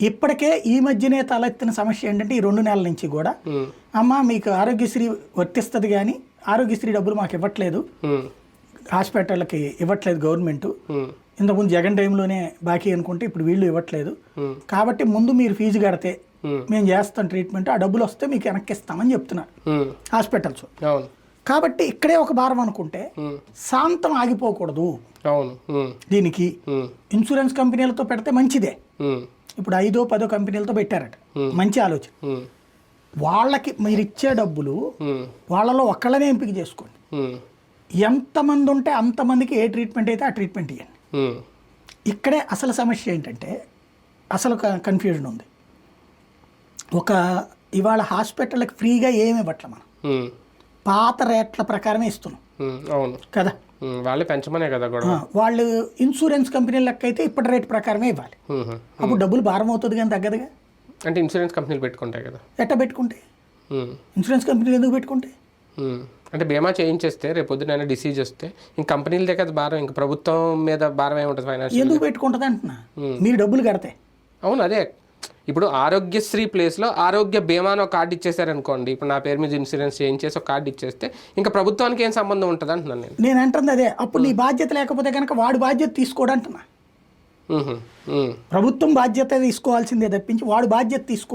ఇప్పటికే ఈ మధ్యనే తలెత్తిన సమస్య ఏంటంటే ఈ 2 నెలల నుంచి కూడా అమ్మ మీకు ఆరోగ్యశ్రీ వర్తిస్తుంది కానీ ఆరోగ్యశ్రీ డబ్బులు మాకు ఇవ్వట్లేదు, హాస్పిటల్కి ఇవ్వట్లేదు గవర్నమెంట్. ఇంతకుముందు జగన్ టైంలోనే బాకీ అనుకుంటే ఇప్పుడు వీళ్ళు ఇవ్వట్లేదు, కాబట్టి ముందు మీరు ఫీజు కడితే మేము చేస్తాం ట్రీట్మెంట్, ఆ డబ్బులు వస్తే మీకు వెనక్కి ఇస్తామని చెప్తున్నారు హాస్పిటల్స్. కాబట్టి ఇక్కడే ఒక భారం అనుకుంటే శాంతం ఆగిపోకూడదు. దీనికి ఇన్సూరెన్స్ కంపెనీలతో పెడితే మంచిదే. ఇప్పుడు 5-10 కంపెనీలతో పెట్టారట, మంచి ఆలోచన. వాళ్ళకి మీరు ఇచ్చే డబ్బులు వాళ్ళలో ఒక్కళ్ళనే ఎంపిక చేసుకోండి. ఎంతమంది ఉంటే అంతమందికి ఏ ట్రీట్మెంట్ అయితే ఆ ట్రీట్మెంట్ ఇవ్వండి. ఇక్కడే అసలు సమస్య ఏంటంటే అసలు కన్ఫ్యూజన్ ఉంది. ఇవాళ హాస్పిటల్కి ఫ్రీగా ఏమి ఇవ్వట్లే, మనం పాత రేట్ల ప్రకారమే ఇస్తున్నాం కదా. వాళ్ళే పెంచమనే కదా. వాళ్ళు ఇన్సూరెన్స్ కంపెనీల లెక్క అయితే ఇప్పటి రేట్ ప్రకారమే ఇవ్వాలి. అప్పుడు డబ్బులు భారం అవుతుంది కానీ తగ్గదుగా. అంటే ఇన్సూరెన్స్ కంపెనీలు పెట్టుకుంటాయి కదా. ఎట్లా పెట్టుకుంటాయి? ఇన్సూరెన్స్ కంపెనీలు ఎందుకు పెట్టుకుంటాయి? అంటే బీమా చేయించేస్తే రేపు పొద్దున డిసీజ్ వస్తే ఇంక కంపెనీల దగ్గర భారం, ఇంకా ప్రభుత్వం మీద భారం ఏముంటుంది ఫైనాన్షియల్? ఎందుకు పెట్టుకుంటుంది అంటున్నా, మీరు డబ్బులు కడితే. అవును, అదే ఇప్పుడు ఆరోగ్యశ్రీ ప్లేస్లో ఆరోగ్య బీమాను ఒక కార్డు ఇచ్చేసారనుకోండి, ఇప్పుడు నా పేరు మీద ఇన్సూరెన్స్ చేయించేసి ఒక కార్డు ఇచ్చేస్తే ఇంకా ప్రభుత్వానికి ఏం సంబంధం ఉంటుంది అంటున్నాను నేను అంటుంది అదే. అప్పుడు నీ బాధ్యత లేకపోతే కనుక వాడు బాధ్యత తీసుకోడు అంటున్నా. ప్రభుత్వం బాధ్యత తీసుకోవాల్సిందే తప్పించి వాడు బాధ్యత తీసుకో